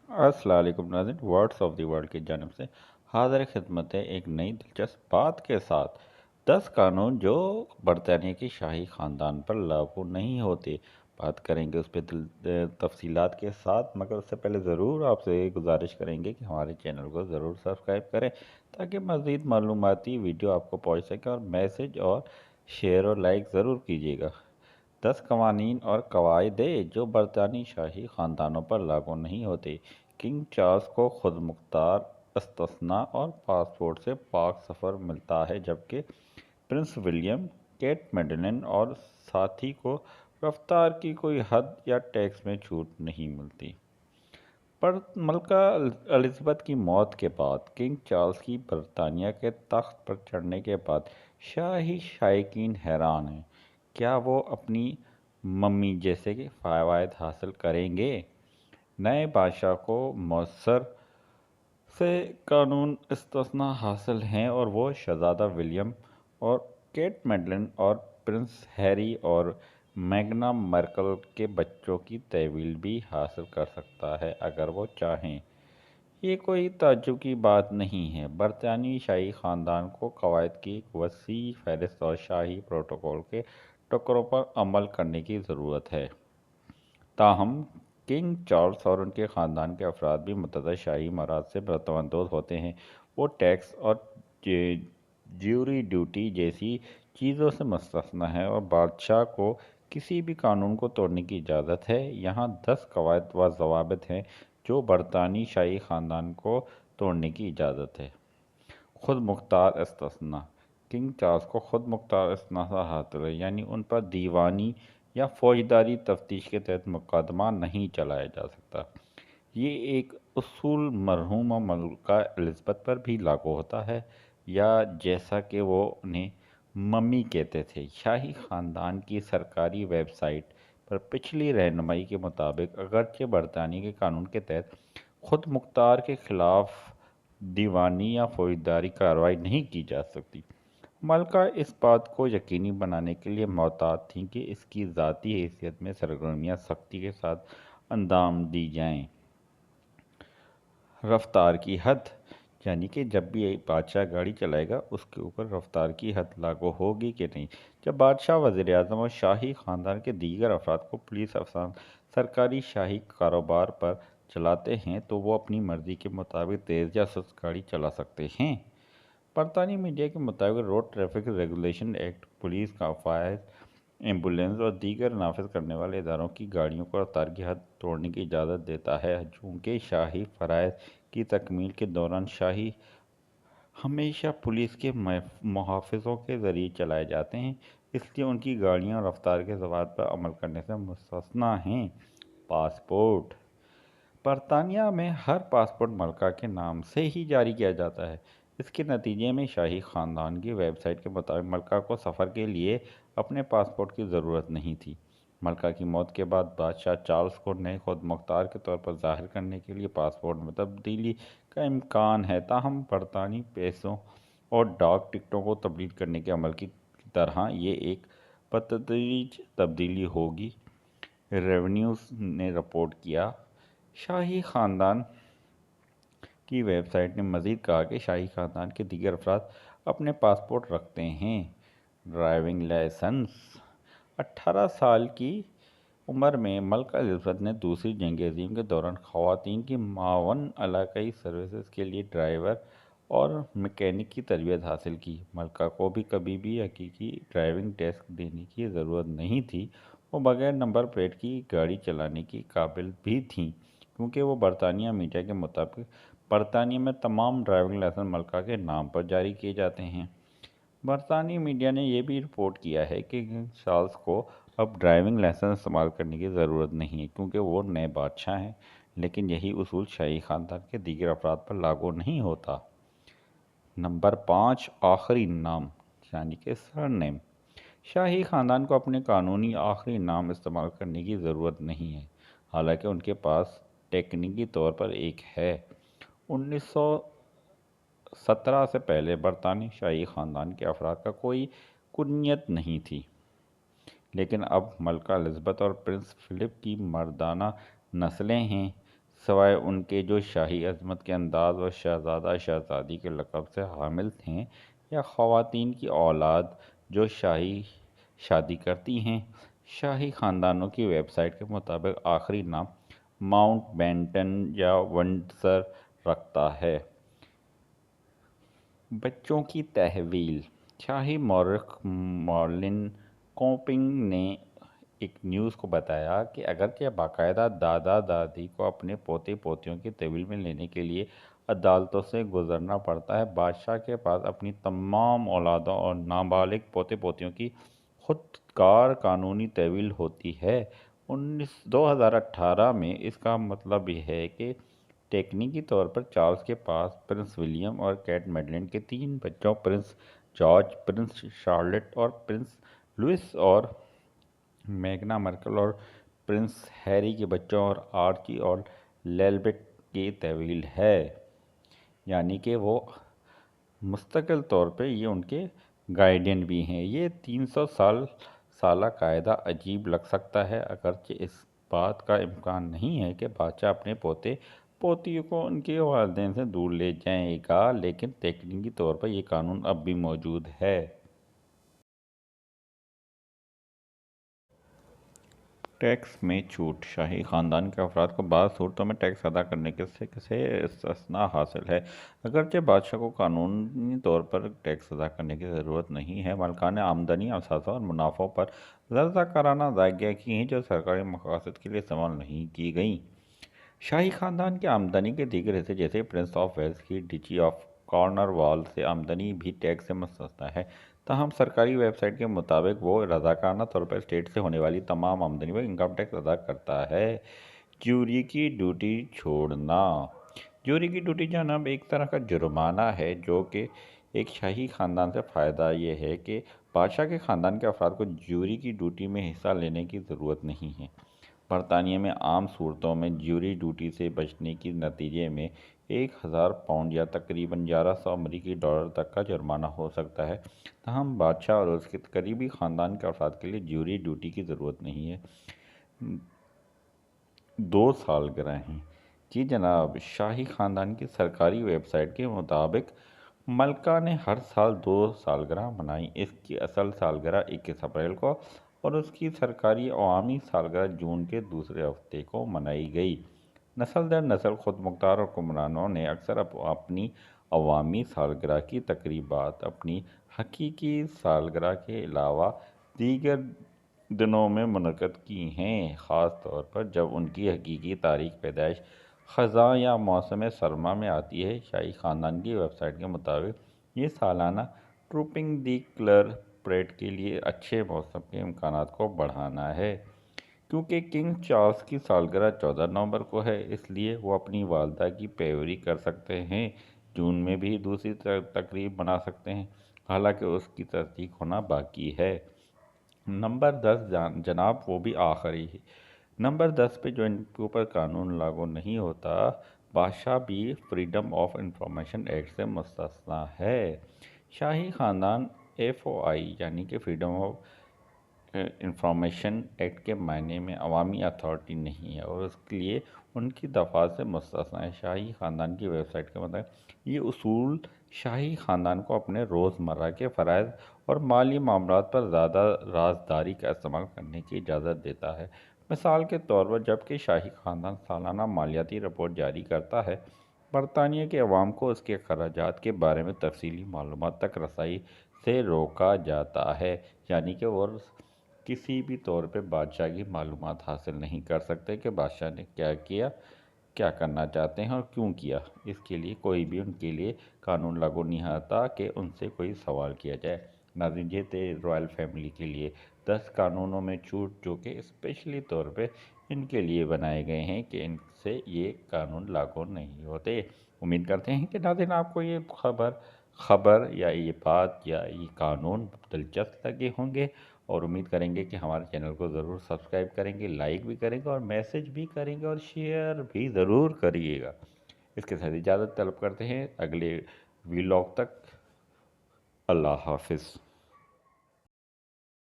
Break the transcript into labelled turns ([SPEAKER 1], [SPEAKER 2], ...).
[SPEAKER 1] अस्सलाम वालेकुम नाज़रीन, वर्ड्स ऑफ द वर्ल्ड की जानिब से हाज़िर खिदमत है एक नई दिलचस्प बात के साथ। 10 कानून जो बरतानिया की शाही ख़ानदान पर लागू नहीं होते। बात करेंगे उस पर तफसीलात के साथ, मगर उससे पहले ज़रूर आपसे गुजारिश करेंगे कि हमारे चैनल को ज़रूर सब्सक्राइब करें ताकि मज़ीद मालूमाती वीडियो आपको पहुँच सके, और मैसेज और शेयर और लाइक ज़रूर कीजिएगा। 10 कवानीन और कवायदे जो बरतानी शाही ख़ानदानों पर लागू नहीं होते। किंग चार्ल्स को खुद मुख्तार इस्तिस्ना और पासपोर्ट से पाक सफ़र मिलता है, जबकि प्रिंस विलियम, केट मिडलटन और साथी को रफ्तार की कोई हद या टैक्स में छूट नहीं मिलती। पर मलका एलिज़ाबेथ की मौत के बाद किंग चार्ल्स की बरतानिया के तख्त पर चढ़ने के बाद शाही शायकीन हैरान हैं। क्या वो अपनी मम्मी जैसे कि फ़वाइद हासिल करेंगे? नए बादशाह को मौसर से कानून इस्तिस्ना हासिल हैं और वो शहज़ादा विलियम और केट मिडलटन और प्रिंस हैरी और मेगना मार्कल के बच्चों की तहवील भी हासिल कर सकता है अगर वो चाहें। ये कोई ताज्जुब की बात नहीं है। बरतानी शाही ख़ानदान को कवायद की एक वसी फहरिस्त और शाही प्रोटोकॉल के टुकड़ों पर अमल करने की ज़रूरत है। ताहम किंग चार्ल्स और उनके ख़ानदान के अफराद भी मुतअद्दिद शाही मराद से लुत्फ़अंदोज़ होते हैं। वो टैक्स और ज्यूरी ड्यूटी जैसी चीज़ों से मुस्तस्ना है और बादशाह को किसी भी कानून को तोड़ने की इजाज़त है। यहाँ 10 कवायद व ज़वाबित हैं जो बरतानी शाही ख़ानदान को तोड़ने की इजाज़त है। खुद मुख्तार इस्तिस्ना। किंग चार्ल्स को खुद मुख्तार इस्तिस्ना हासिल है, यानी उन पर दीवानी या फौजदारी तफ्तीश के तहत मुकदमा नहीं चलाया जा सकता। ये एक उसूल मरहूमा मलका एलिज़ाबेथ पर भी लागू होता है, या जैसा कि वो उन्हें मम्मी कहते थे। शाही ख़ानदान की सरकारी वेबसाइट पर पिछली रहनुमाई के मुताबिक अगरचे बरतानिया के कानून के तहत खुद मुख्तार के ख़िलाफ़ दीवानी या फौजदारी कार्रवाई नहीं की जा सकती। मलका इस बात को यकीनी बनाने के लिए मोहतात थीं कि इसकी ज़ाती हैसियत में सरगर्मियाँ सख्ती के साथ अंजाम दी जाएं। रफ्तार की हद, यानी कि जब भी एक बादशाह गाड़ी चलाएगा उसके ऊपर रफ्तार की हद लागू होगी कि नहीं। जब बादशाह, वज़ीर आज़म और शाही ख़ानदान के दीगर अफराद को पुलिस अफसरान सरकारी शाही कारोबार पर चलाते हैं तो वो अपनी मर्ज़ी के मुताबिक तेज़ या सुस्त गाड़ी चला सकते हैं। बरतानी मीडिया के मुताबिक road traffic regulation act police का फायर, एम्बुलेंस और दीगर नाफिज करने वाले इदारों की गाड़ियों को रफ्तार की हद तोड़ने की इजाज़त देता है। चूँकि शाही फ़राइज़ की तकमील के दौरान शाही हमेशा पुलिस के मुहाफ़िज़ों के ज़रिए चलाए जाते हैं, इसलिए उनकी गाड़ियाँ रफ्तार के ज़वाबित पर अमल करने से मुस्तस्ना हैं। पासपोर्ट। बरतानिया में हर पासपोर्ट मलका के नाम से ही जारी किया जाता है। इसके नतीजे में शाही ख़ानदान की वेबसाइट के मुताबिक मलका को सफ़र के लिए अपने पासपोर्ट की ज़रूरत नहीं थी। मलका की मौत के बाद बादशाह चार्ल्स को नए खुद मुख्तार के तौर पर ज़ाहिर करने के लिए पासपोर्ट में तब्दीली का इम्कान है। ताहम बरतानी पैसों और डाक टिकटों को तब्दील करने के अमल की तरह ये एक बतदरीज तब्दीली होगी, रेवेन्यूज़ ने रिपोर्ट किया। शाही ख़ानदान की वेबसाइट ने मज़ीद कहा कि शाही ख़ानदान के दीगर अफराद अपने पासपोर्ट रखते हैं। Driving licence. 18 साल की उम्र में मलका एलिज़ाबेथ ने दूसरी जंग अज़ीम के दौरान ख़वातीन की मावन इलाक़ाई सर्विसेज के लिए ड्राइवर और मैकेनिक की तरबियत हासिल की। मलका को भी कभी भी हकीकी ड्राइविंग टेस्ट देने की ज़रूरत नहीं थी। वो बग़ैर नंबर प्लेट की गाड़ी चलाने की काबिल भी थीं, क्योंकि वो बरतानिया मीडिया के मुताबिक बरतानिया में तमाम ड्राइविंग लाइसेंस मलका के नाम पर जारी किए जाते हैं। बरतानी मीडिया ने यह भी रिपोर्ट किया है कि चार्ल्स को अब ड्राइविंग लाइसेंस इस्तेमाल करने की ज़रूरत नहीं है, क्योंकि वो नए बादशाह हैं, लेकिन यही उसूल शाही ख़ानदान के दीगर अफराद पर लागू नहीं होता। नंबर 5, आखिरी नाम, यानी कि सरनेम। शाही ख़ानदान को अपने कानूनी आखिरी नाम इस्तेमाल करने की ज़रूरत नहीं है, हालांकि उनके पास टेक्निकी तौर पर एक है। 1917 से पहले बरतानी शाही ख़ानदान के अफराद का कोई कुनियत नहीं थी, लेकिन अब मलका एलिज़ाबेथ और प्रिंस फ़िलिप की मर्दाना नस्लें हैं। سوائے ان کے جو شاہی عظمت کے انداز و شہزادہ شہزادی کے لقب سے حامل تھے، یا خواتین کی اولاد جو شاہی شادی کرتی ہیں۔ شاہی خاندانوں کی ویب سائٹ کے مطابق آخری نام ماؤنٹ بینٹن یا ونڈسر رکھتا ہے۔ بچوں کی تحویل۔ شاہی مورخ مارلن کوپنگ نے ایک نیوز کو بتایا کہ اگرچہ باقاعدہ دادا دادی کو اپنے پوتے پوتیوں کی تحویل میں لینے کے لیے عدالتوں سے گزرنا پڑتا ہے، بادشاہ کے پاس اپنی تمام اولادوں اور نابالغ پوتے پوتیوں کی خودکار قانونی تحویل ہوتی ہے۔ 2018 میں اس کا مطلب یہ ہے کہ تکنیکی طور پر چارلس کے پاس پرنس ولیم اور کیٹ میڈلن کے 3 بچوں، پرنس جارج، پرنس شارلٹ اور پرنس لوئس، اور میگنا مرکل اور پرنس ہیری کے بچوں اور آرچی اور لیلبٹ کی تحویل ہے، یعنی کہ وہ مستقل طور پہ یہ ان کے گارڈین بھی ہیں۔ یہ 300 سالہ قاعدہ عجیب لگ سکتا ہے، اگرچہ اس بات کا امکان نہیں ہے کہ بادشاہ اپنے پوتے پوتیوں کو ان کے والدین سے دور لے جائے گا، لیکن تکنیکی طور پر یہ قانون اب بھی موجود ہے۔ ٹیکس میں چھوٹ۔ شاہی خاندان کے افراد کو بعض صورتوں میں ٹیکس ادا کرنے سے استثناء حاصل ہے۔ اگرچہ بادشاہ کو قانونی طور پر ٹیکس ادا کرنے کی ضرورت نہیں ہے، مالکانِ آمدنی، اثاثوں اور منافعوں پر رضاکارانہ ادائیگیاں کی ہیں جو سرکاری مقاصد کے لیے استعمال نہیں کی گئیں۔ شاہی خاندان کی آمدنی کے دیگر حصے جیسے پرنس آف ویلس کی ڈچی آف کارنر وال سے آمدنی بھی ٹیکس سے مستثنیٰ ہے، تاہم سرکاری ویب سائٹ کے مطابق وہ رضاکارانہ طور پر اسٹیٹ سے ہونے والی تمام آمدنی پر انکم ٹیکس ادا کرتا ہے۔ جیوری کی ڈیوٹی چھوڑنا۔ جیوری کی ڈیوٹی جناب ایک طرح کا جرمانہ ہے جو کہ ایک شاہی خاندان سے فائدہ یہ ہے کہ بادشاہ کے خاندان کے افراد کو جیوری کی ڈیوٹی میں حصہ لینے کی ضرورت نہیں ہے۔ برطانیہ میں عام صورتوں میں جیوری ڈیوٹی سے بچنے کے نتیجے میں 1000 پاؤنڈ یا تقریباً 1100 امریکی ڈالر تک کا جرمانہ ہو سکتا ہے، تاہم بادشاہ اور اس کے قریبی خاندان کے افراد کے لیے جیوری ڈیوٹی کی ضرورت نہیں ہے۔ 2 سالگرہیں۔ جی جناب، شاہی خاندان کی سرکاری ویب سائٹ کے مطابق ملکہ نے ہر سال 2 سالگرہ منائی۔ اس کی اصل سالگرہ 21 اپریل کو اور اس کی سرکاری عوامی سالگرہ جون کے دوسرے ہفتے کو منائی گئی۔ نسل در نسل خود مختار حکمرانوں نے اکثر اپنی عوامی سالگرہ کی تقریبات اپنی حقیقی سالگرہ کے علاوہ دیگر دنوں میں منعقد کی ہیں، خاص طور پر جب ان کی حقیقی تاریخ پیدائش خزاں یا موسم سرما میں آتی ہے۔ شاہی خاندان کی ویب سائٹ کے مطابق یہ سالانہ ٹروپنگ دی کلر پریڈ کے لیے اچھے موسم کے امکانات کو بڑھانا ہے۔ کیونکہ کنگ چارلس کی سالگرہ 14 نومبر کو ہے، اس لیے وہ اپنی والدہ کی پیروی کر سکتے ہیں، جون میں بھی دوسری تقریب منا سکتے ہیں، حالانکہ اس کی تصدیق ہونا باقی ہے۔ نمبر 10 جناب، وہ بھی آخری نمبر 10 پہ جو ان کے اوپر قانون لاگو نہیں ہوتا، بادشاہ بھی فریڈم آف انفارمیشن ایکٹ سے مستثنیٰ ہے۔ شاہی خاندان FOI یعنی کہ فریڈم آف انفارمیشن ایکٹ کے معنی میں عوامی اتھارٹی نہیں ہے اور اس کے لیے ان کی دفعات سے مستثنیٰ ہے۔ شاہی خاندان کی ویب سائٹ کے مطابق یہ اصول شاہی خاندان کو اپنے روزمرہ کے فرائض اور مالی معاملات پر زیادہ رازداری کا استعمال کرنے کی اجازت دیتا ہے۔ مثال کے طور پر جبکہ شاہی خاندان سالانہ مالیاتی رپورٹ جاری کرتا ہے، برطانیہ کے عوام کو اس کے اخراجات کے بارے میں تفصیلی معلومات تک رسائی سے روکا جاتا ہے، یعنی کہ وہ کسی بھی طور پہ بادشاہ کی معلومات حاصل نہیں کر سکتے کہ بادشاہ نے کیا کیا، کیا کرنا چاہتے ہیں اور کیوں کیا۔ اس کے لیے کوئی بھی ان کے لیے قانون لاگو نہیں آتا کہ ان سے کوئی سوال کیا جائے۔ ناظرین، یہ تھے رائل فیملی کے لیے 10 قانونوں میں چھوٹ جو کہ اسپیشلی طور پہ ان کے لیے بنائے گئے ہیں کہ ان سے یہ قانون لاگو نہیں ہوتے۔ امید کرتے ہیں کہ ناظرین آپ کو یہ خبر یا یہ بات یا یہ قانون دلچسپ لگے ہوں گے، اور امید کریں گے کہ ہمارے چینل کو ضرور سبسکرائب کریں گے، لائک بھی کریں گے اور میسج بھی کریں گے اور شیئر بھی ضرور کریے گا۔ اس کے ساتھ اجازت طلب کرتے ہیں اگلے ویلاگ تک۔ اللہ حافظ۔